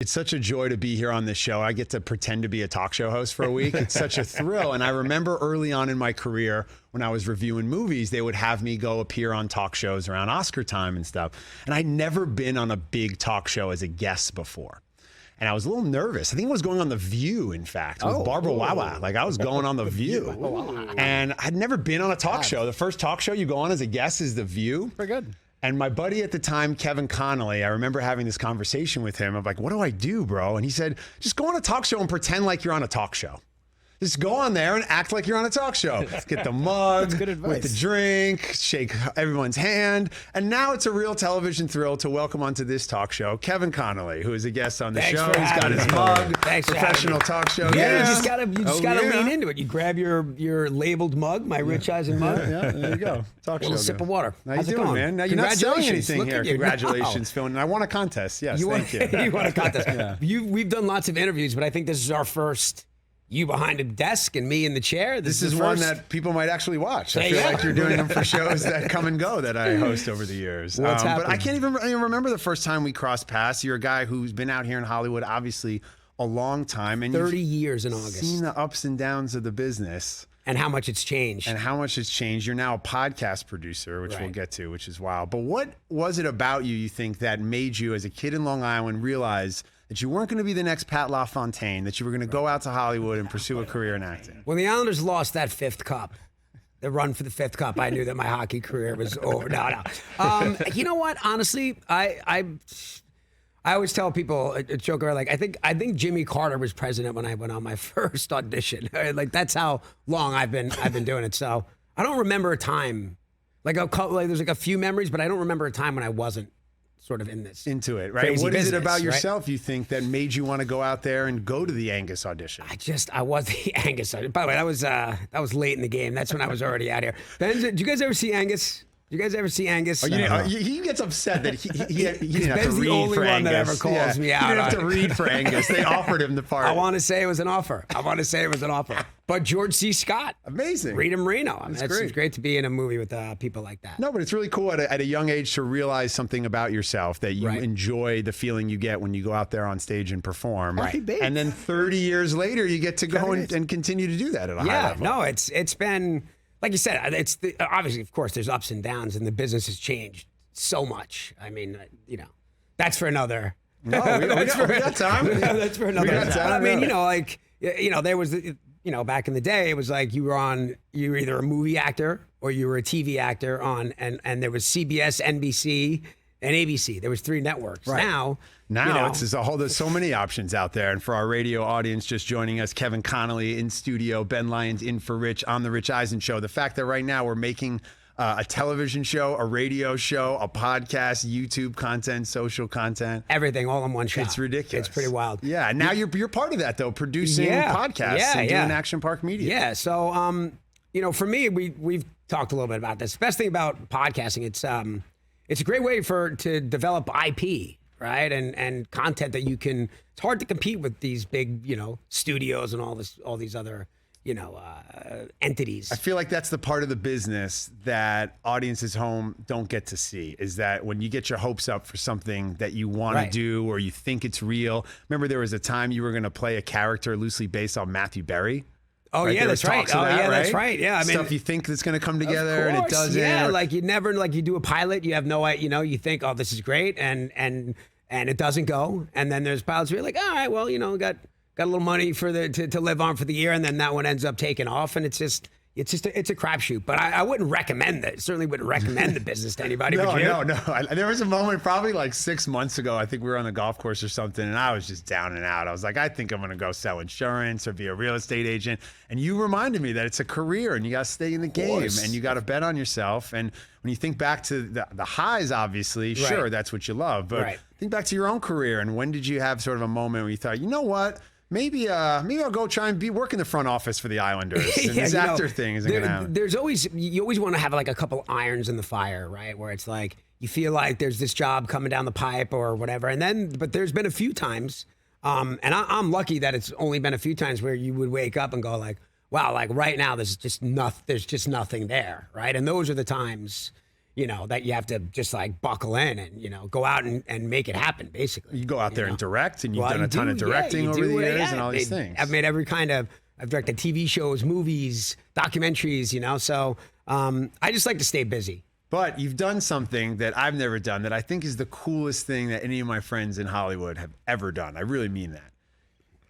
It's such a joy to be here on this show. I get to pretend to be a talk show host for a week. It's such a thrill. And I remember early on in my career when I was reviewing movies, they would have me go appear on talk shows around Oscar time and stuff. And I'd never been on a big talk show as a guest before. And I was a little nervous. I think I was going on The View, in fact, with Barbara Wawa. Like I was going on The View. And I'd never been on a talk show. The first talk show you go on as a guest is The View. Very good. And my buddy at the time, Kevin Connolly, I remember having this conversation with him of like, what do I do, bro? And he said, just go on a talk show and pretend like you're on a talk show. Just go on there and act like you're on a talk show. Get the mug with the drink, shake everyone's hand. And now it's a real television thrill to welcome onto this talk show, Kevin Connolly, who is a guest on the show. He's got his mug, professional talk show. Yeah, you just gotta lean into it. You grab your labeled mug, my Rich Eisen mug. Yeah, there you go. Talk show. A little sip of water. How you doing, man? Now you're not selling anything here. Congratulations, Phil. And I won a contest. Yes, thank you. You won a contest. We've done lots of interviews, but I think this is our first. You behind a desk and me in the chair. This is one that people might actually watch. I feel like you're doing them for shows that come and go that I host over the years. What's happening? But I can't even remember the first time we crossed paths. You're a guy who's been out here in Hollywood, obviously, a long time. And 30 years in August. Seen the ups and downs of the business. And how much it's changed. You're now a podcast producer, which we'll get to, which is wild. But what was it about you think, that made you, as a kid in Long Island, realize that you weren't going to be the next Pat LaFontaine, that you were going to go out to Hollywood and pursue a career in acting? When the Islanders lost that fifth cup, the run for the fifth cup, I knew that my hockey career was over. No. You know what? Honestly, I always tell people a joke around, like I think Jimmy Carter was president when I went on my first audition. Like that's how long I've been doing it. So I don't remember a time, there's like a few memories, but I don't remember a time when I wasn't sort of into it, right? What is it about yourself, you think, that made you want to go out there and go to the Angus audition? I was the Angus audition. By the way, that was late in the game. That's when I was already out here. Ben, did you guys ever see Angus? You guys ever see Angus? He gets upset that he didn't have to read for Angus. Ben's the only one that ever calls me out. He didn't have to read for Angus. They offered him the part. I want to say it was an offer. But George C. Scott. Amazing. Rita Moreno. I mean, That's great. It's great to be in a movie with people like that. No, but it's really cool at a young age to realize something about yourself, that you enjoy the feeling you get when you go out there on stage and perform. Right. And then 30 years later, you get to go and continue to do that at a high level. No, it's been... Like you said, obviously, of course, there's ups and downs, and the business has changed so much. I mean, that's for another. No, we got time. That's for another. Time. But I mean, there was, back in the day, it was like you were either a movie actor or you were a TV actor and there was CBS, NBC, and ABC. There was 3 networks. Right. Now there's so many options out there. And for our radio audience just joining us, Kevin Connolly in studio, Ben Lyons in for Rich on the Rich Eisen Show. The fact that right now we're making a television show, a radio show, a podcast, YouTube content, social content. Everything all in one shot. It's ridiculous. It's pretty wild. Yeah. Now you're part of that, though, producing podcasts and doing Action Park Media. Yeah. So, for me, we've talked a little bit about this. The best thing about podcasting, it's a great way to develop IP, right? And content that you can. It's hard to compete with these big, studios and all these other, entities. I feel like that's the part of the business that audiences home don't get to see, is that when you get your hopes up for something that you want to do or you think it's real. Remember, there was a time you were going to play a character loosely based on Matthew Berry. Oh, yeah, that's right. That's right. Yeah, I mean, stuff you think that's going to come together and it doesn't. Yeah, you do a pilot, you have no idea, you think, oh, this is great, and it doesn't go. And then there's pilots where you're like, all right, well, got a little money to live on for the year, and then that one ends up taking off, and it's a crapshoot. But I wouldn't recommend it. Certainly wouldn't recommend the business to anybody. No. There was a moment probably like 6 months ago. I think we were on the golf course or something, and I was just down and out. I was like, I think I'm going to go sell insurance or be a real estate agent. And you reminded me that it's a career, and you got to stay in the game, and you got to bet on yourself. And when you think back to the highs, obviously, sure, that's what you love. But think back to your own career, and when did you have sort of a moment where you thought, you know what? Maybe I'll go try and work in the front office for the Islanders. And this actor thing isn't going to happen. You always want to have like a couple irons in the fire, right? Where it's like you feel like there's this job coming down the pipe or whatever. But there's been a few times, and I'm lucky that it's only been a few times where you would wake up and go like, wow, like right now there's just nothing there, right? And those are the times, that you have to just like buckle in and, go out and make it happen, basically. You go out there and direct, and you've done a ton of directing over the years and all these things. I've made I've directed TV shows, movies, documentaries, so I just like to stay busy. But you've done something that I've never done that I think is the coolest thing that any of my friends in Hollywood have ever done. I really mean that.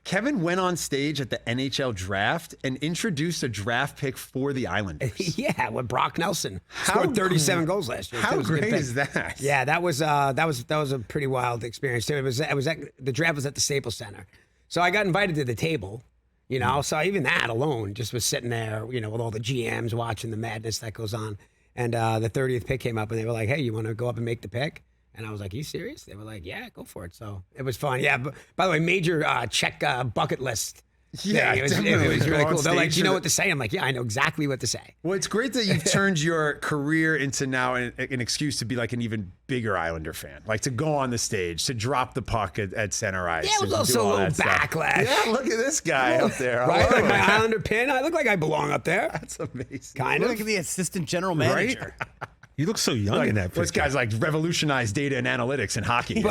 Kevin went on stage at the NHL draft and introduced a draft pick for the Islanders. Yeah, with Brock Nelson. Scored 37 goals last year. How great is that? Yeah, that was a pretty wild experience too. The draft was at the Staples Center. So I got invited to the table, so even that alone just was sitting there, with all the GMs watching the madness that goes on. And the 30th pick came up and they were like, "Hey, you want to go up and make the pick?" And I was like, "Are you serious?" They were like, "Yeah, go for it." So it was fun. Yeah. But, by the way, major check bucket list. Yeah, it was really cool. They're like, "Do you know what to say?" I'm like, "Yeah, I know exactly what to say." Well, it's great that you've turned your career into now an excuse to be like an even bigger Islander fan, like to go on the stage, to drop the puck at center ice. Yeah, it was also a little backlash. Yeah, look at this guy up there. Right, like my Islander pin. I look like I belong up there. That's amazing. Kind of. Look at the assistant general manager. Right? You look so young in that picture. This guy's like revolutionized data and analytics in hockey.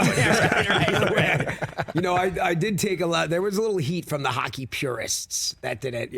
I did take a lot. There was a little heat from the hockey purists that did it,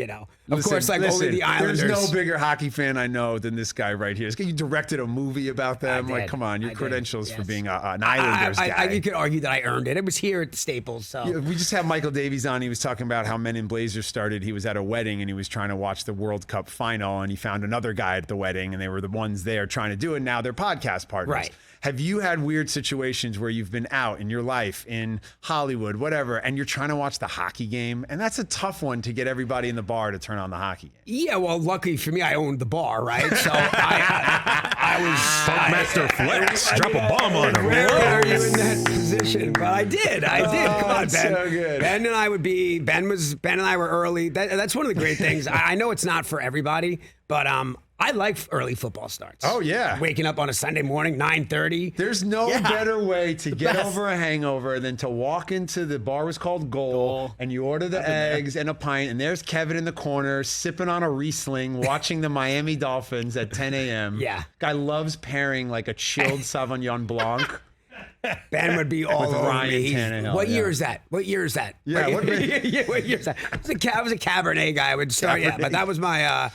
Of course, only the Islanders. There's no bigger hockey fan I know than this guy right here. You directed a movie about them. Like, come on, your credentials for being an Islanders guy. You could argue that I earned it. It was here at the Staples. So yeah, we just had Michael Davies on. He was talking about how Men in Blazers started. He was at a wedding and he was trying to watch the World Cup final, and he found another guy at the wedding, and they were the ones there trying to do it. Now they're podcast partners. Right. Have you had weird situations where you've been out in your life, in Hollywood, whatever, and you're trying to watch the hockey game? And that's a tough one to get everybody in the bar to turn on the hockey game. Yeah, well, luckily for me, I owned the bar, right? So I was... Funkmaster Flex. Drop a bomb on him. Where are you in that position? But I did. Come on, Ben. So good. Ben and I were early. That's one of the great things. I know it's not for everybody, but I like early football starts. Oh, yeah. Waking up on a Sunday morning, 9:30. There's no better way to get over a hangover than to walk into the bar was called Goal, and you order the eggs and a pint, and there's Kevin in the corner sipping on a Riesling, watching the Miami Dolphins at 10 a.m. Yeah. Guy loves pairing like a chilled Sauvignon Blanc. Ben would be all over me. What year is that? Yeah, what year is that? I was a Cabernet guy. I would start, but that was my...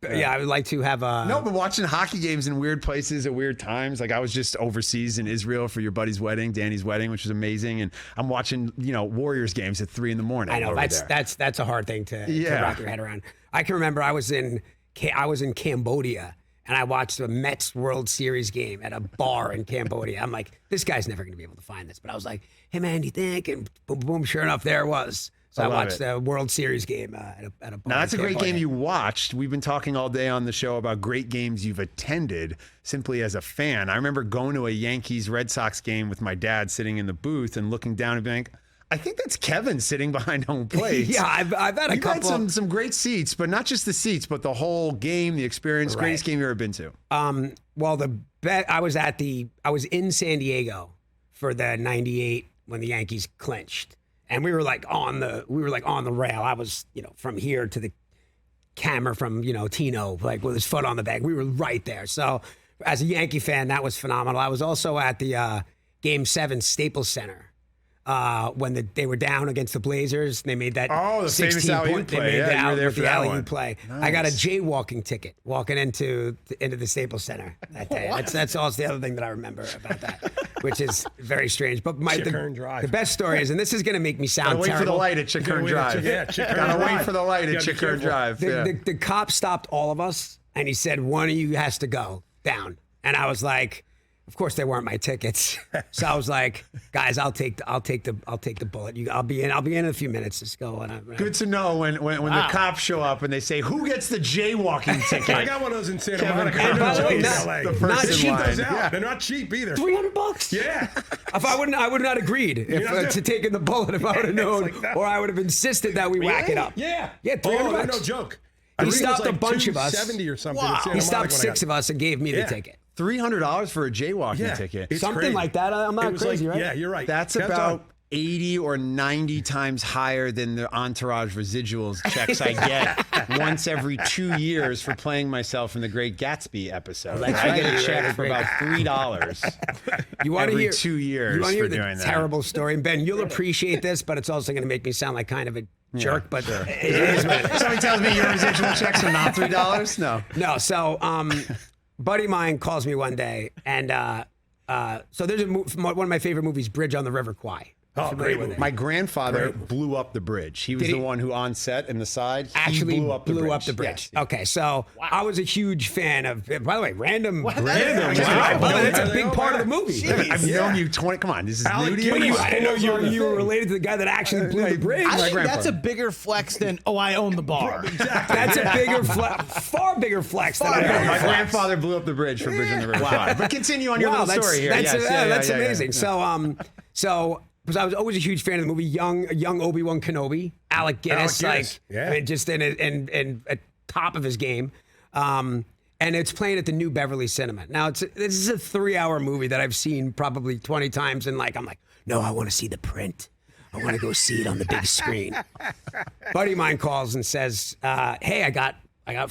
I would like to have a... No, but watching hockey games in weird places at weird times. Like I was just overseas in Israel for your buddy's wedding, Danny's wedding, which was amazing. And I'm watching, Warriors games at 3 a.m. I know, that's a hard thing to wrap your head around. I can remember I was in Cambodia and I watched the Mets World Series game at a bar in Cambodia. I'm like, this guy's never going to be able to find this. But I was like, hey man, do you think? And boom, boom, sure enough, there it was. So I watched the World Series game at a bar. Now, that's a great game you watched. We've been talking all day on the show about great games you've attended simply as a fan. I remember going to a Yankees-Red Sox game with my dad sitting in the booth and looking down and being like, I think that's Kevin sitting behind home plate. Yeah, I've had a couple. You've had some great seats, but not just the seats, but the whole game, the experience. Right. Greatest game you've ever been to. Well, I was in San Diego for the '98 when the Yankees clinched. And we were like on the rail. I was, from here to the camera from, Tino, like with his foot on the bag. We were right there. So as a Yankee fan, that was phenomenal. I was also at the Game 7 Staples Center when they were down against the Blazers. They made that the famous alley-oop play. They made you were there for that one. Play. Nice. I got a jaywalking ticket walking into the Staples Center that day. That's also the other thing that I remember about that, which is very strange. But the best story is, and this is going to make me sound terrible. Wait for the light at Chickern Drive. Gotta wait for the light at Chickern Drive. The cop stopped all of us, and he said, one of you has to go down. And I was like, of course they weren't my tickets. So I was like, guys, I'll take the bullet. I'll be in a few minutes. Just go. Good to know when the cops show up and they say, who gets the jaywalking ticket? I got one of those in Santa Monica. And by the way, not cheap. They're not cheap either. $300. Yeah. If I would not agreed to taking the bullet if I would have known, or I would have insisted that we whack it up. Yeah. Yeah, $300. No joke. He stopped a bunch of us. $270 or something. Wow. He stopped 6 of us and gave me the ticket. $300 for a jaywalking ticket. Something crazy. like that. I'm not crazy, right? Yeah, you're right. That's about 80 or 90 times higher than the Entourage residuals checks I get once every 2 years for playing myself in the Great Gatsby episode. That's I right. get a check for about $3 You want to every hear 2 years You want to for hear the doing that. terrible story, and Ben, you'll appreciate this, but it's also going to make me sound like kind of a jerk. But it is what it is. Somebody tells me your residual checks are not $3? No. No, so buddy of mine calls me one day, and so there's one of my favorite movies, Bridge on the River Kwai. Oh, great movie. My grandfather blew up the bridge. He was Did the he? one who on set in the side Actually he blew up the bridge. Yes. Okay, so I was a huge fan of. By the way, random. Random. Wow, Wow. that's a big part of the movie. I've known you 20. Come on, this is new to But you. I didn't know you were related to the guy that actually blew the bridge. I think grandpa. that's a bigger flex than I own the bar. That's a bigger far bigger flex than My I grandfather blew up the bridge for Bridge on the River Kwai. But continue on your little story here. That's, Yes, that's yeah, amazing. yeah. So because I was always a huge fan of the movie, young Obi-Wan Kenobi, Alec Guinness, Guinness, yeah. I mean, just in at top of his game. And it's playing at the New Beverly Cinema. Now this is a 3-hour movie that I've seen probably 20 times, and I'm like, no, I want to see the print. I want to go see it on the big screen. Buddy of mine calls and says, hey, I got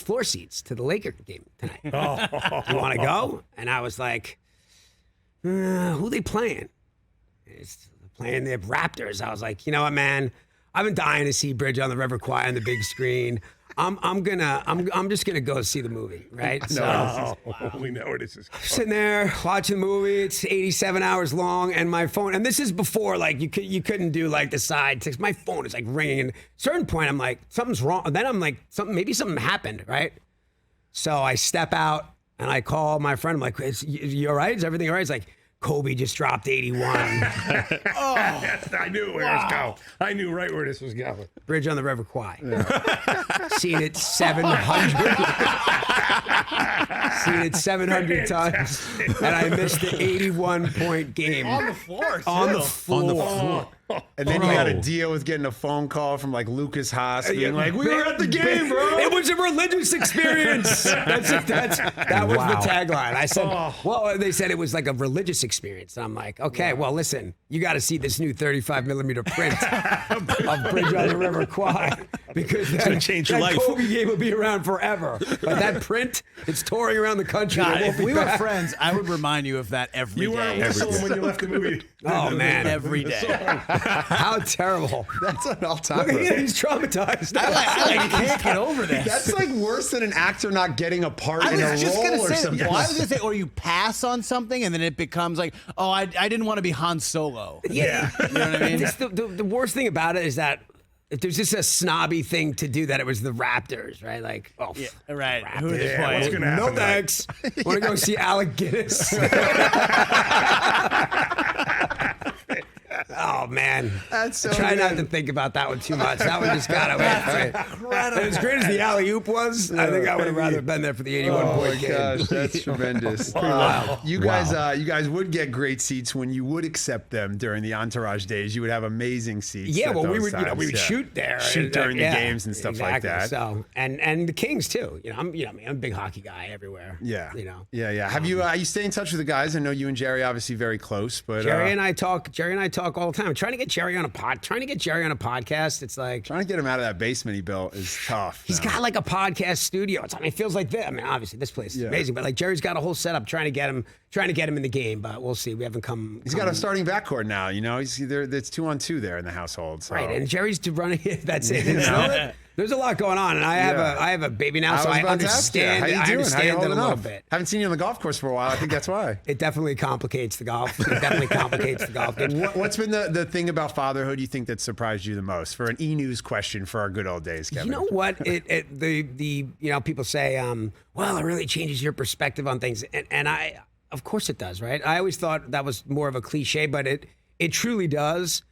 floor seats to the Laker game tonight. You want to go? And I was like, who they playing? It's playing the Raptors. I was like, you know what, man? I've been dying to see Bridge on the River Kwai on the big screen. I'm just gonna go see the movie, right? So We know where this is going. sitting there watching the movie. It's 87 hours long, and my phone. And this is before you couldn't do the side text. My phone is ringing. And at a certain point, I'm like, something's wrong. And then I'm like, maybe something happened, right? So I step out and I call my friend. I'm like, you all right? Is everything all right? He's like, Kobe just dropped 81. I knew where it was going. I knew right where this was going. Bridge on the River Kwai. Seen it 700. Seen it 700 times, and I missed the 81-point game On the floor, too. on the floor. And then you got to deal with getting a phone call from Lucas Haas being like, we were at the Ben, game, bro. It was a religious experience. That was the tagline. I said, well, they said it was like a religious experience. And I'm like, okay, well, listen, you got to see this new 35mm print of Bridge on the River Kwai, because gonna change your that life. Kobe game will be around forever. But that print, it's touring around the country. God, It won't if be we were back. friends, I would remind you of that every You were day. whistling when you left the movie. Oh, man. Every day. How terrible. That's an all-time. Look at him, he's traumatized. I can't get over this. That's worse than an actor not getting a part I in a was just role gonna or say, something. well, I was gonna say, or you pass on something and then it becomes like, I didn't want to be Han Solo. Yeah. You know what I mean? The worst thing about it is that if there's just a snobby thing to do, that it was the Raptors, right? Yeah, right. Who are Raptors. they Yeah, what's playing? gonna No happen? thanks. Want to go see Alec Guinness? Oh man, That's so try not good. to think about that one too much. That one just got away. Right? And as great as the alley oop was, I think I would have rather been there for the 81-point game. Gosh, that's tremendous. wild. You guys would get great seats when you would accept them during the Entourage days. You would have amazing seats. Yeah, at well, we those would times, we would yeah. shoot there, Shoot and, during the yeah, games and stuff like exactly. that. So and the Kings too. I'm a big hockey guy everywhere. Yeah, Yeah. yeah. Have you stay in touch with the guys? I know you and Jerry obviously very close, but Jerry and I talk all the time. Trying to get Jerry on a podcast. It's like trying to get him out of that basement he built is tough. he's got a podcast studio. It feels like this. Obviously this place is amazing, but Jerry's got a whole setup trying to get him in the game. But we'll see. We haven't come. He's got a starting backcourt now. He's there. It's 2-on-2 there in the household. So. Right, and Jerry's running it. That's it. There's a lot going on, and I have a baby now, so I understand. How you doing? I understand How you it a holding little up? bit. Haven't seen you on the golf course for a while. I think that's why. It definitely complicates the golf. It definitely complicates the golf game. What's been the thing about fatherhood you think that surprised you the most? For an E-News question for our good old days, Kevin. You know what? People say, well, it really changes your perspective on things, and I, of course, it does, right? I always thought that was more of a cliche, but it truly does.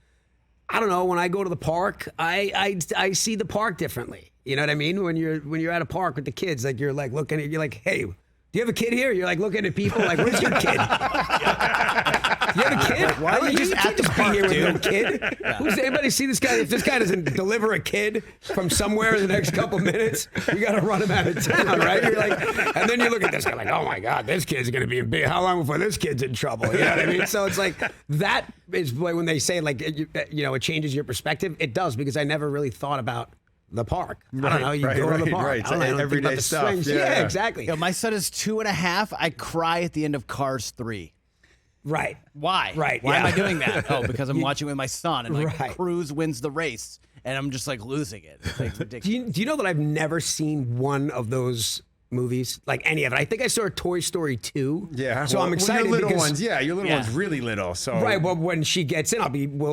I don't know. When I go to the park, I see the park differently. You know what I mean? When you're at a park with the kids, you're looking at, you're like, hey, do you have a kid here? You're looking at people where's your kid? You have a kid? Why are you just at the be park, here with no dude? kid? Who's anybody see this guy? If this guy doesn't deliver a kid from somewhere in the next couple minutes, we got to run him out of town, right? You're like, and then you look at this guy like, oh my God, this kid's going to be in big. How long before this kid's in trouble? You know what I mean? So it's like that is when they say like it changes your perspective. It does, because I never really thought about the park. I don't know. You go to the park. Right. I don't know, I don't think Everyday about the stuff. swings. Yeah. Yeah, exactly. Yo, my son is 2.5. I cry at the end of Cars 3. Right. Why? Right, Why am yeah. I doing that? Oh, because I'm watching with my son, and like Right. Cruz wins the race, and I'm just like losing it. It's like ridiculous. Do you know that I've never seen one of those movies, like any of it? I think I saw Toy Story 2. Yeah. So I'm excited your little because ones. Yeah, your little one's really little. So right. Well, when she gets in, it'll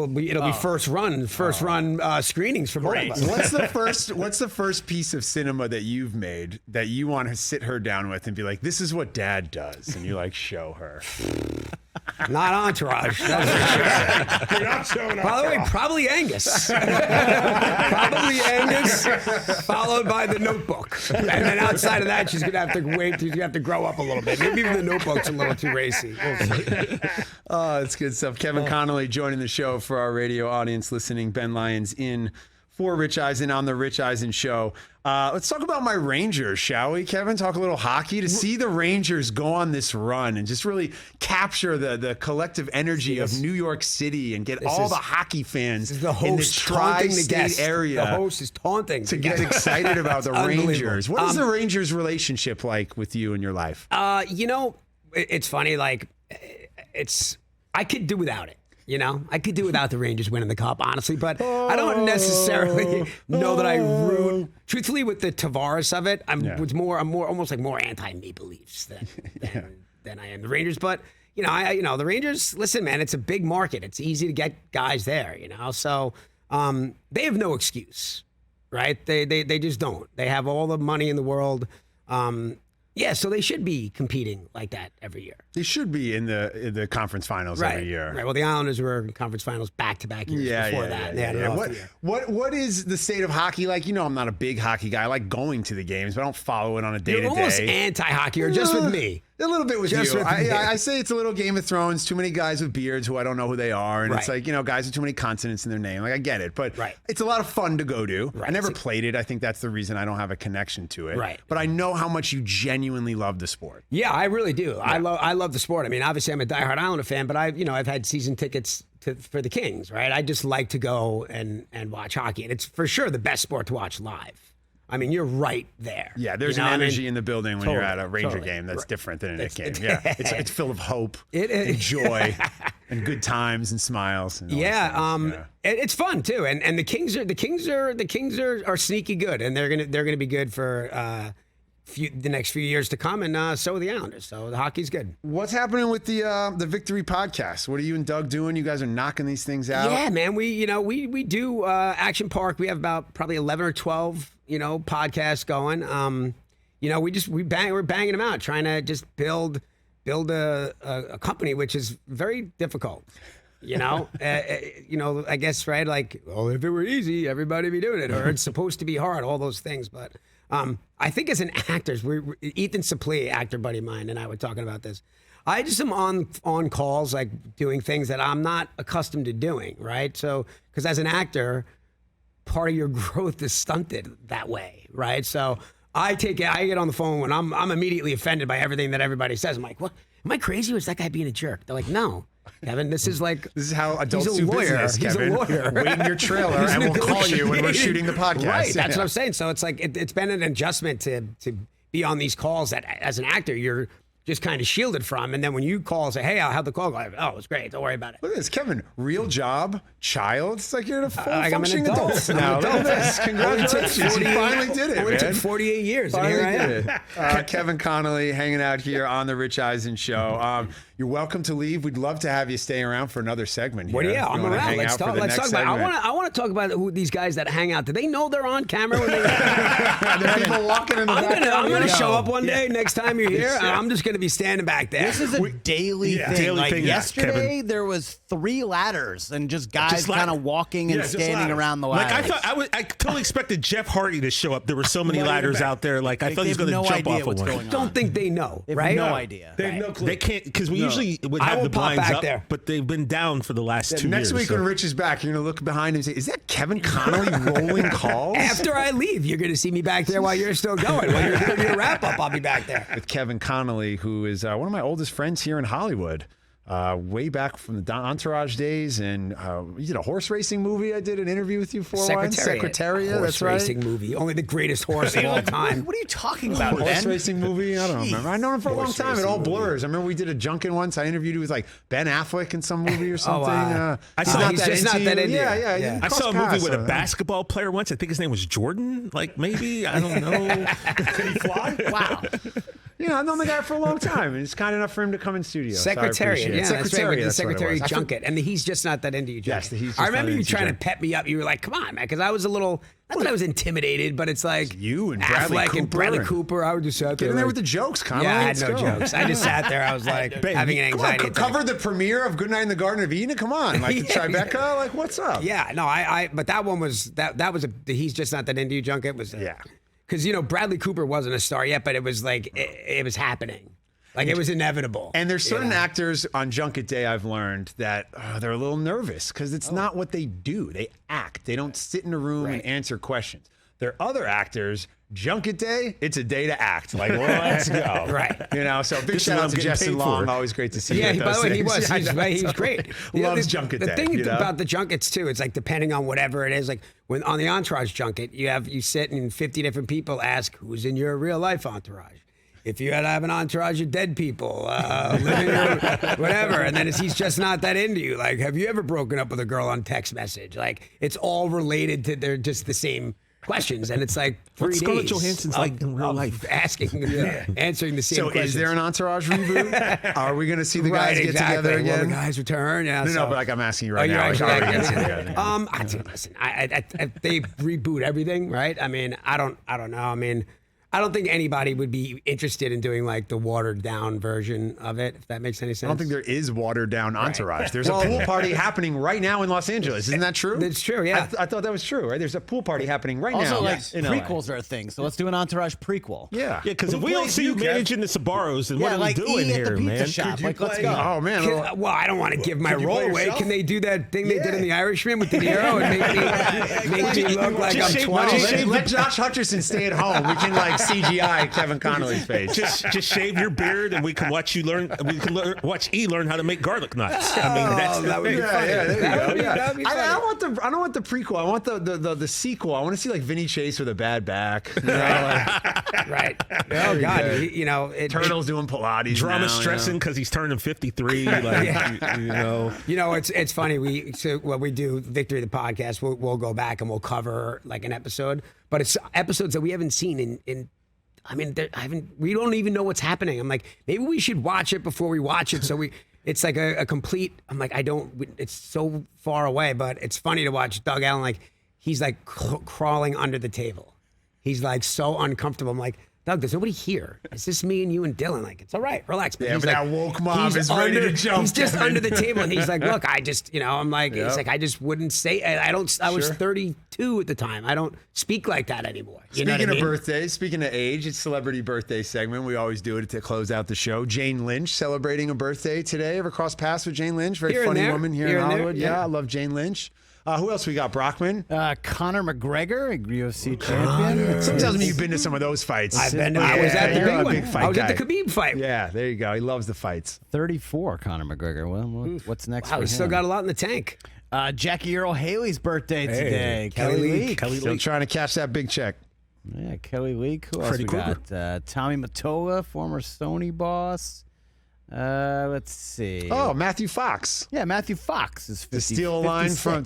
be first run screenings for both of us. What's the first piece of cinema that you've made that you want to sit her down with and be like, this is what Dad does, and you like show her? Not Entourage. That's for sure. You're not showing up. By the way, probably Angus. Probably Angus, followed by The Notebook. And then outside of that, she's going to have to wait. She's going to have to grow up a little bit. Maybe even The Notebook's a little too racy. We'll see. Oh, it's good stuff. Kevin Connolly joining the show for our radio audience listening. Ben Lyons in for Rich Eisen on the Rich Eisen Show. Let's talk about my Rangers, shall we, Kevin? Talk a little hockey. To see the Rangers go on this run and just really capture the collective energy of New York City and get all the hockey fans The in the host taunting the tri-state guest. area The host is taunting to the get guest. excited about the Unbelievable. Rangers. What is the Rangers relationship like with you in your life? It's funny. Like, I could do without it. I could do without the Rangers winning the cup, honestly, but I don't necessarily know that I root. Truthfully, with the Tavares of it, I'm almost like more anti-Maple Leafs than I am the Rangers. But the Rangers. Listen, man, it's a big market. It's easy to get guys there. So they have no excuse, right? They just don't. They have all the money in the world. So they should be competing like that every year. They should be in the conference finals every year. Right. Well, the Islanders were in conference finals back-to-back years before that. They had an off year. What is the state of hockey like? I'm not a big hockey guy. I like going to the games, but I don't follow it on a day-to-day. You're almost anti-hockey, or just with me. A little bit with Just you. with me. I say it's a little Game of Thrones. Too many guys with beards who I don't know who they are, and it's like guys with too many consonants in their name. Like I get it, but it's a lot of fun to go to. Right. I never played it. I think that's the reason I don't have a connection to it. Right. But I know how much you genuinely love the sport. Yeah, I really do. Yeah. I love the sport. I mean, obviously I'm a diehard Islander fan, but I've had season tickets for the Kings. Right. I just like to go and watch hockey, and it's for sure the best sport to watch live. I mean, you're right there. Yeah, there's an energy in the building when you're at a Ranger game that's different than a Knick game. Yeah, it's full of hope and joy and good times and smiles. And it's fun too. And the Kings are sneaky good, and they're gonna be good for the next few years to come, and so are the Islanders. So the hockey's good. What's happening with the Victory podcast? What are you and Doug doing? You guys are knocking these things out. Yeah, man. We do Action Park. We have about probably 11 or 12 podcasts going. We're banging them out, trying to just build a company, which is very difficult. I guess, right? Like, if it were easy, everybody would be doing it, or it's supposed to be hard, all those things. But I think as an actor, Ethan Suplee, actor buddy of mine, and I were talking about this. I just am on calls, like doing things that I'm not accustomed to doing, right? So, because as an actor, part of your growth is stunted that way, right? So I get on the phone when I'm immediately offended by everything that everybody says. I'm like, what? Am I crazy, or is that guy being a jerk? They're like, no, Kevin, this is how adults do business, Kevin. He's a lawyer. Wait in your trailer, and we'll call you when we're shooting the podcast. Right, that's what I'm saying. So it's like it's been an adjustment to be on these calls that, as an actor, you're just kind of shielded from. And then when you call and say, hey, how'd the call go? Oh, it was great. Don't worry about it. Look at this, Kevin. Real job, child. It's like you're a full I'm an functioning adult now. Look at this. Congratulations. You finally did it, It man. took 48 years, and here I am. Kevin Connolly hanging out here on The Rich Eisen Show. You're welcome to leave. We'd love to have you stay around for another segment here. Well, yeah, I'm around. Hang Let's out for talk. the Let's next talk about. segment. I want to talk about who these guys that hang out. Do they know they're on camera when they? There are people walking in the background. I'm gonna show up one day next time you're here, and I'm just gonna be standing back there. This is a daily thing. Daily like thing, yesterday, Kevin. there was 3 ladders and just guys kind of walking and just standing ladders. around the Like ladders. I totally expected Jeff Hardy to show up. There were so many ladders out there. Like I thought he was going to jump off of one. going on. Don't think they know, They have right? no idea. They have no clue. They can't, because when you usually would I have will the pop blinds back up, there. but they've been down for the last 2 Next years. week when Rich is back, you're going to look behind him and say, is that Kevin Connolly rolling calls? After I leave, you're going to see me back there while you're still going. When you're doing your wrap up, I'll be back there. With Kevin Connolly, who is one of my oldest friends here in Hollywood. Way back from the Entourage days, and you did a horse racing movie. I did an interview with you for a while. Secretariat, Horse that's right. racing movie, only the greatest horse of all time. What are you talking about, Horse Ben? racing movie? I don't remember. I know him for a long Horse time. It racing all movie. blurs. I remember we did a junket once. I interviewed you with like Ben Affleck in some movie or something. I He's saw- not he's that just into not that you. into Yeah, you. yeah. Yeah. you I saw a cross movie paths with a with him. basketball player once. I think his name was Jordan. Like maybe I don't know. Did he fly? Wow. You know, I've known the guy for a long time, and it's kind enough for him to come in studio. So I Secretariat, appreciate it. yeah, that's right. With the Secretariat, that's what it Secretary was. I junket, and the He's Just Not That Into You junket. Yes, the He's Just I Not remember That you Into trying to junket. pep me up. You were like, "Come on, man," because I was a little. Not that I was intimidated, but it's like you and Bradley Affleck and Bradley Cooper. Cooper. I would just sat there. Get in there like- with the jokes, Connolly. Yeah, I had Let's no go. jokes. I just sat there. I was like Ben, having an Come on, anxiety attack. cover the premiere of Good Night in the Garden of Eden. Come on, like the Yeah, Tribeca. Like, what's up? Yeah, no, but that one was that was the He's Just Not That Into You junket was Yeah. because Bradley Cooper wasn't a star yet, but it was like it was happening, like it was inevitable. And there's certain you know? actors on junket day I've learned that they're a little nervous because it's not what they do. They act. They don't sit in a room and answer questions. There are other actors. Junket day, it's a day to act. Like, well, let's go. Right. So big This is shout what out I'm to getting Justin paid Long. for. Always great to see you. Yeah, at by those the way, he things. was. Yeah, I know. He was great. Loves the, junket the day. thing you know? about the junkets too, it's like depending on whatever it is. Like when on the Entourage junket, you sit and 50 different people ask who's in your real life entourage. If you had to have an entourage of dead people, living or whatever, and then He's Just Not That Into You. Like, have you ever broken up with a girl on text message? Like, it's all related to they're just the same questions, and it's like 3 What's days. Scarlett Johansson's like in real of life? asking, answering the same So questions. is there an Entourage reboot? Are we going to see the guys Right, get exactly. together Will again? the guys return? Yeah. No, so- but like I'm asking you Oh, right you're now. Like, actually are we gonna asking see the me. guys? I think, listen, they reboot everything, right? I mean, I don't know. I mean, I don't think anybody would be interested in doing like the watered down version of it, if that makes any sense. I don't think there is watered down Entourage. There's a pool party happening right now in Los Angeles. Isn't that true? It's true, yeah. I thought that was true, right? There's a pool party happening right Also, now. like in LA. prequels are a thing, so let's do an Entourage prequel. Yeah. Yeah, because Who if we don't plays see you Kev? managing the Sabaros, then what Yeah, are like we doing E at the here, pizza man? shop. Like, let's go. Oh man. Well, I don't want to give my you role play away. yourself? Can they do that thing they did in The Irishman with De Niro and make me look like Just I'm shave- 20? just Let Josh Hutcherson stay at home. We can like CGI Kevin Connolly's face. Just shave your beard, and we can watch you learn. We can watch E learn how to make garlic nuts. I mean, that's the that would be thing. funny. Yeah, there you That go. would be- Yeah. that would be I funny. don't want the prequel. I want the sequel. I want to see like Vinny Chase with a bad back. You know, like Right. Oh, God. Turtles doing Pilates. Drama now, stressing because he's turning 53. Like, you know. It's funny. When we do Victory the podcast, we'll go back and we'll cover like an episode, but it's episodes that we haven't seen in. I mean, we don't even know what's happening. I'm like, maybe we should watch it before we watch it. So it's like a complete. I'm like, it's so far away, but it's funny to watch Doug Allen. Like he's like crawling under the table. He's like so uncomfortable. I'm like, Doug, there's nobody here. It's just me and you and Dylan. Like, it's all right. Relax. Yeah, he's but like, that woke mob he's is ready to jump, He's just Kevin. under the table, and he's like, look, I just, I'm like, it's like, I just wouldn't say, I was 32 at the time. I don't speak like that anymore. You know what I Speaking of mean? birthdays, speaking of age, it's celebrity birthday segment. We always do it to close out the show. Jane Lynch celebrating a birthday today. Ever cross paths with Jane Lynch? Very Here and funny there. woman here Here in and there, Hollywood. yeah. Yeah, I love Jane Lynch. Who else we got? Brockman. Conor McGregor, a UFC champion. Something tells me you've been to some of those fights. I've been. Yeah, I was at the you're big a one. big fight I was guy. at the Khabib fight. Yeah, there you go. He loves the fights. 34, Conor McGregor. Well, what's next Wow, for we still him? got a lot in the tank. Jackie Earl Haley's birthday today. Kelly Leak. Still trying to cash that big check. Yeah, Kelly Leak. Who else Freddy we got? Tommy Mottola, former Sony boss. Let's see. Oh, Matthew Fox. Yeah, Matthew Fox is 50, To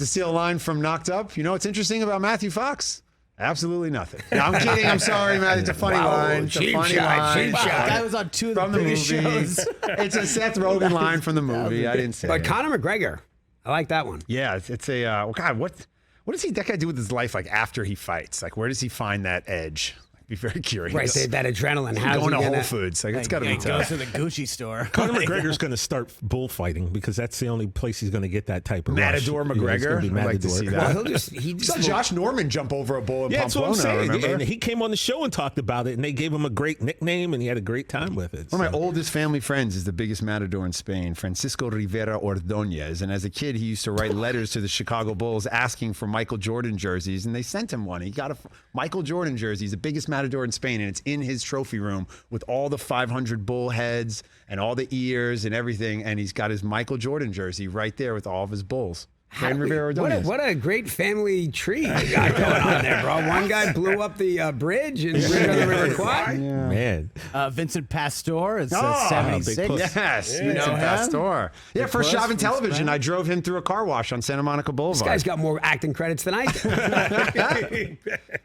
steal a line from Knocked Up. You know what's interesting about Matthew Fox? Absolutely nothing. No, I'm kidding. I'm sorry, Matt. It's a funny line. It's a cheap funny shot, line. cheap shot. That guy was on two of the From the movie. biggest shows. It's a Seth Rogen line from the movie. I didn't say But it. Conor McGregor, I like that one. Yeah, it's a God. What does that guy do with his life? Like after he fights, like where does he find that edge? Like, be very curious. Right, that adrenaline. How's Going he to gonna- Whole Foods, like it's got to be He goes tough. to the Gucci store. Conor McGregor's going to start bullfighting because that's the only place he's going to get that type of Matador rush. Yeah, it's gonna McGregor. be I'd like to see Well, that. he I just saw Josh Norman jump over a bull in Yeah, that's what I'm Pamplona. saying. Remember? And he came on the show and talked about it, and they gave him a great nickname, and he had a great time with it. One of my So- oldest family friends is the biggest matador in Spain, Francisco Rivera Ordóñez. And as a kid, he used to write letters to the Chicago Bulls asking for Michael Jordan jerseys, and they sent him one. He got a Michael Jordan jersey. He's the biggest matador in Spain, and it's in his trophy room with all the 500 bull heads and all the ears and everything. And he's got his Michael Jordan jersey right there with all of his bulls. Fran Rivera Ordóñez. what a great family tree you got going on there, bro. One guy blew up the bridge and Bridge on the River Kwai. Man. Vincent Pastore is Oh, 76. big puss. Yes, You know Vincent him? Pastor. Yeah, Big first puss job in from television. Spain. I drove him through a car wash on Santa Monica Boulevard. This guy's got more acting credits than I do.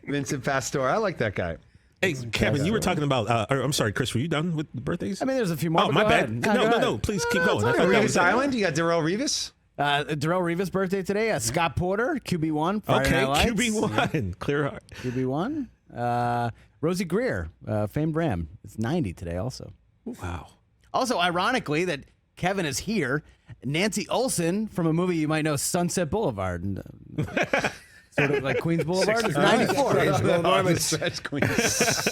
Vincent Pastor. I like that guy. Hey, Kevin, you were talking about, or, I'm sorry, Chris, were you done with the birthdays? I mean, there's a few more. Oh, but my go bad. ahead. No, go ahead. no, please keep going. I Okay, thought that Revis was it. Island. You got Darrell Revis. Darrell Revis' birthday today. Scott Porter, QB1. Friday Okay, Night Lights. QB1. Clear heart. QB1. Rosie Greer, famed Ram. It's 90 today also. Wow. Also, ironically, that Kevin is here. Nancy Olsen from a movie you might know, Sunset Boulevard. And, sort of like Queens Boulevard. It's 94. That's Queens.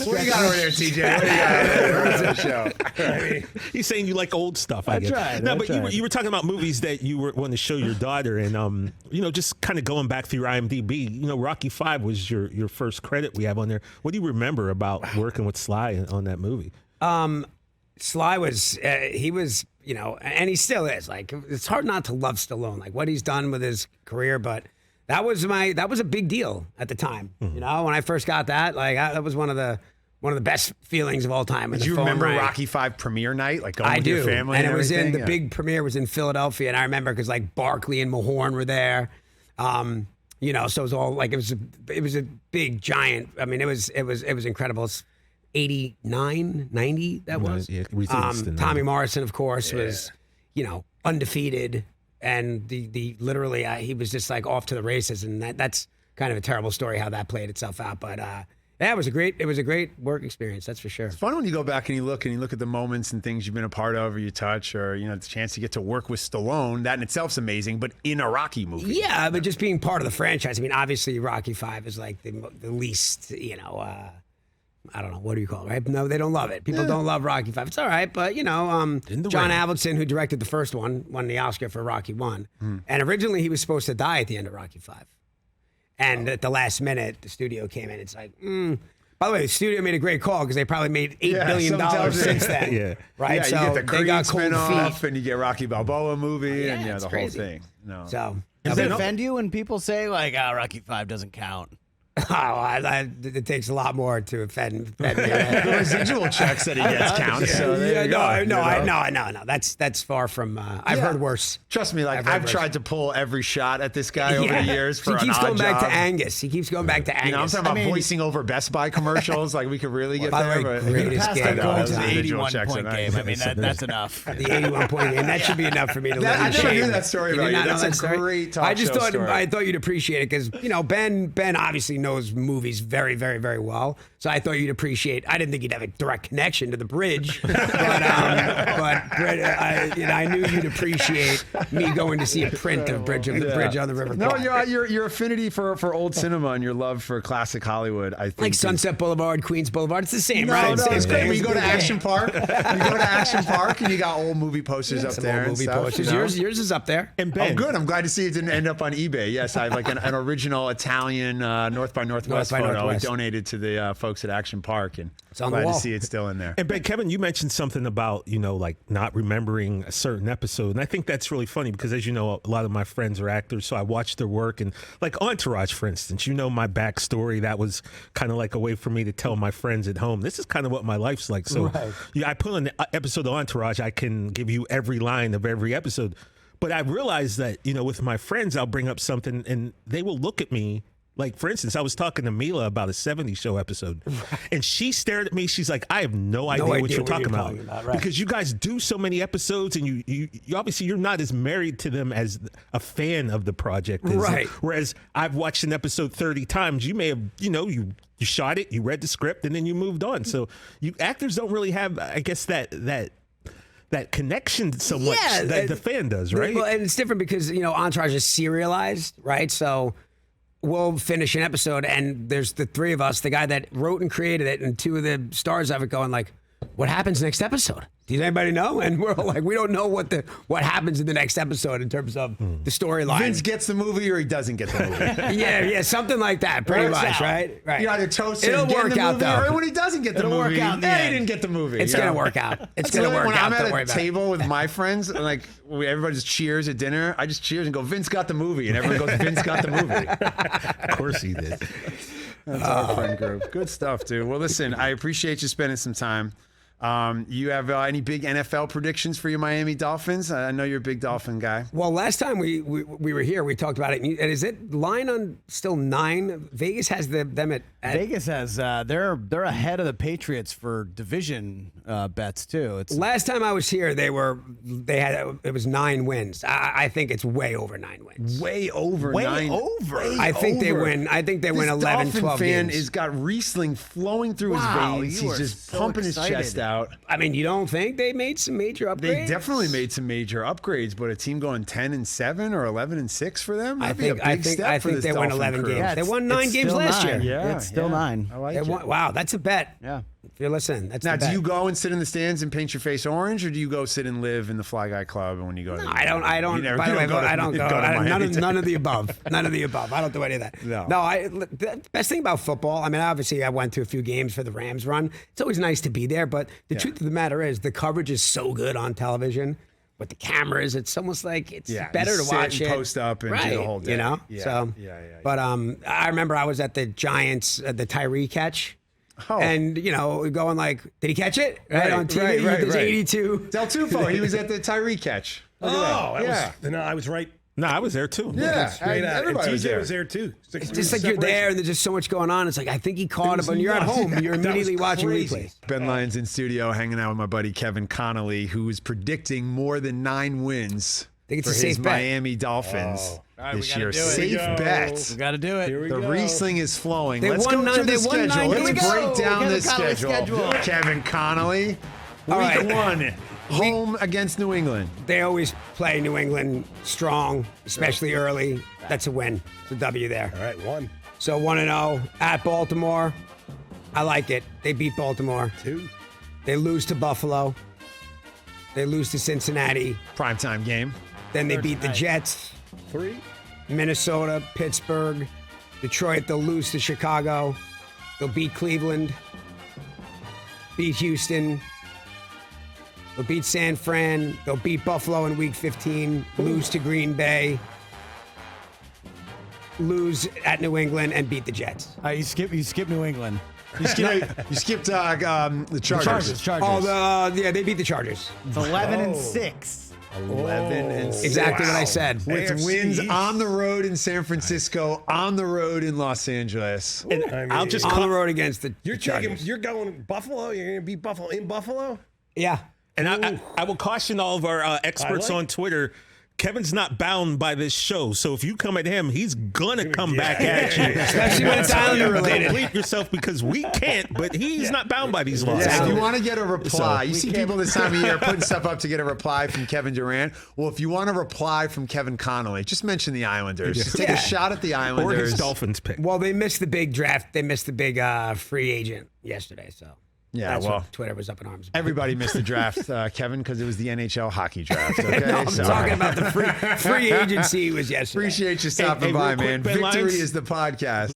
What do you got over there, TJ? What do you got over there? Show. He's saying you like old stuff. I guess. tried, No, I but tried. you were talking about movies that you were wanting to show your daughter, and just kind of going back through your IMDb. Rocky V was your first credit we have on there. What do you remember about working with Sly on that movie? Sly was, he was, and he still is. Like, it's hard not to love Stallone, like what he's done with his career, but that was a big deal at the time. When I first got that, like that was one of the best feelings of all time. Did you remember Rocky V premiere night? Like going with your family and and it was in everything? the big premiere was in Philadelphia, and I remember because like Barkley and Mahorn were there. So it was all like it was a big giant. I mean, it was incredible. It's 89, 90 that was. Yeah, released in Tommy 90. Morrison, of course, was undefeated, and the literally he was just like off to the races, and that's kind of a terrible story how that played itself out. But yeah, it was a great work experience, that's for sure. It's fun when you go back and you look at the moments and things you've been a part of or you touch or, the chance to get to work with Stallone. That in itself's amazing, but in a Rocky movie. Yeah, but just being part of the franchise. I mean, obviously Rocky V is like the least, I don't know, what do you call it, right? No, they don't love it. People don't love Rocky V. It's all right, but, John Avildsen, who directed the first one, won the Oscar for Rocky 1. And originally he was supposed to die at the end of Rocky V. And at the last minute, the studio came in. It's like, By the way, the studio made a great call because they probably made $8 billion since then. Yeah. Right? Yeah, so you get the they Creed got cold spinoff, feet. and you get Rocky Balboa movie, and it's the crazy. whole thing. No. So, Does it offend you when people say, like, Rocky V doesn't count? it takes a lot more to offend me. The residual checks that he gets count. So there you go. No. That's far from. I've heard worse. Trust me, I've I've heard tried to pull every shot at this guy over the years for he keeps an going odd back job. to Angus. He keeps going back to Angus. I'm talking about voicing over Best Buy commercials. Like we could really get By the there. way, But greatest Past game I'm of all going to the time. Individual 81 checks point are game. nice. I mean, that's enough. The 81 point game. That should be enough for me to That- live in I never shame. knew that story You about did you. not know That's a that story? great talk I just show thought story. I thought you'd appreciate it because Ben obviously knows movies very, very, very well. So I thought you'd appreciate. I didn't think you'd have a direct connection to the bridge, but Brett, I knew you'd appreciate me going to see a print of Bridge on the River. No, Kwai. your affinity for old cinema and your love for classic Hollywood, I think. Like is- Sunset Boulevard, Queens Boulevard. It's the same, No, right? no, Same it's great. thing. When you go to Action Park, and you got old movie posters up Some there old and movie stuff. posters. you know? Yours is up there. And Oh, Ben, good. I'm glad to see it didn't end up on eBay. Yes, I have like an original Italian North by Northwest North by photo Northwest. I donated to the folks at Action Park, and It's on the glad wall. to see it still in there. And Ben, Kevin, you mentioned something about, like not remembering a certain episode. And I think that's really funny because, as you know, a lot of my friends are actors. So I watch their work. And like Entourage, for instance, my backstory. That was kind of like a way for me to tell my friends at home, this is kind of what my life's like. So I put on the episode of Entourage, I can give you every line of every episode. But I realized that, with my friends, I'll bring up something and they will look at me Like, for instance, I was talking to Mila about a 70s show episode, and she stared at me. She's like, I have no idea what you're talking about. Right. Because you guys do so many episodes, and you obviously you're not as married to them as a fan of the project is. Right. Whereas I've watched an episode 30 times. You may have, you shot it, you read the script, and then you moved on. So you actors don't really have, I guess, that connection so much that the fan does, right? Well, and it's different because, Entourage is serialized, right? So we'll finish an episode and there's the three of us, the guy that wrote and created it, and two of the stars of it going like, what happens next episode? Does anybody know? And we're all like, we don't know what happens in the next episode in terms of the storyline. Vince gets the movie or he doesn't get the movie. yeah, something like that, pretty Works much, out. right? You either toast It'll him getting work the out, movie, though. or when he doesn't get the It'll movie, work out in the he end. didn't get the movie. It's going to work out. It's going to work when out. I'm Don't at worry a about it. table with my friends, and like everybody just cheers at dinner, I just cheers and go, Vince got the movie. And everyone goes, Vince got the movie. Of course he did. That's our friend group. Good stuff, dude. Well, listen, I appreciate you spending some time. You have any big NFL predictions for your Miami Dolphins? I know you're a big Dolphin guy. Well, last time we were here, we talked about it. And is it line on still 9? Vegas has them at Vegas has they're ahead of the Patriots for division bets too. It's Last time I was here, it was 9 wins. I think it's way over 9 wins. Way over Way 9. over. Way I think they over. win. I think they win This 11, Dolphin 12 fan games. has got Riesling flowing through Wow, his veins. you He's are just so pumping excited. his chest out. I mean, you don't think they made some major upgrades? They definitely made some major upgrades, but a team going 10-7 or 11-6 for them, I that'd be a think big step I for think this they won Dolphin 11 crew. games. They won 9 games still last 9. year. Yeah, It's still 9. I like They it. won, wow, that's a bet. Yeah. If you're listening, that's Now, the bet. do you go and sit in the stands and paint your face orange, or do you go sit and live in the Fly Guy Club? And when you go, No, I don't. You never- By you the way, don't I don't go. Miami. None of the above. None of the above. I don't do any of that. No. The best thing about football, I mean, obviously, I went to a few games for the Rams run. It's always nice to be there, but the truth of the matter is, the coverage is so good on television with the cameras. It's almost like it's better you to sit watch and it. post up and do right, the whole day. You know. Yeah, So, yeah. But I remember I was at the Giants, the Tyree catch. Oh. And, going like, did he catch it? Right, on TV. right, There's right. 82. Del Tufo, he was at the Tyree catch. Look at that. No, I was right. No, I was there too. Yeah, Straight out. And everybody TJ was there. too. It's just like you're there and there's just so much going on. It's like, I think he caught it, but you're at home. You're That was immediately watching crazy. replays. Ben Lyons in studio, hanging out with my buddy Kevin Connolly, who is predicting more than 9 wins Think it's for a his safe bet. Miami Dolphins All right, we this gotta year. do it. Safe Here we go. bet. We got to do it. Here we The go. Riesling is flowing. They Let's won go nine- through the they won schedule. nine- Let's here we go. break down Kevin this Connolly's schedule. schedule. Kevin Connolly, All week right. 1, home against New England. They always play New England strong, especially early. That's a win. It's a W there. All right, 1, So 1-0 at Baltimore. I like it. They beat Baltimore. 2, They lose to Buffalo. They lose to Cincinnati. Primetime game. Then they beat the Jets, 3, Minnesota, Pittsburgh, Detroit. They'll lose to Chicago. They'll beat Cleveland, beat Houston. They'll beat San Fran. They'll beat Buffalo in Week 15. Lose to Green Bay. Lose at New England and beat the Jets. You skip New England. You skipped the Chargers. Chargers. They beat the Chargers. It's 11-6. 11-6. Exactly what I said. With AFC wins East. on the road in San Francisco, on the road in Los Angeles. And I mean, I'll just On the road against the You're Chargers. you're going Buffalo. You're going to beat Buffalo in Buffalo. Yeah. And I will caution all of our experts I like- on Twitter. Kevin's not bound by this show, so if you come at him, he's gonna come back at you. Especially when it's Islander related. Complete yourself because we can't, but he's not bound by these laws. Yeah, if So- you want to get a reply, you see people this time of year putting stuff up to get a reply from Kevin Durant. Well, if you want a reply from Kevin Connolly, just mention the Islanders. Just take Yeah. a shot at the or Islanders. his Dolphins pick. Well, they missed the big draft. They missed the big free agent yesterday. So Yeah, that's well, what Twitter was up in arms about. everybody missed the draft, Kevin, because it was the NHL hockey draft. Okay, No, I'm So, talking about the free agency was yesterday. appreciate you stopping Hey, by, real quick, man. Ben Victory Lyons. is the podcast.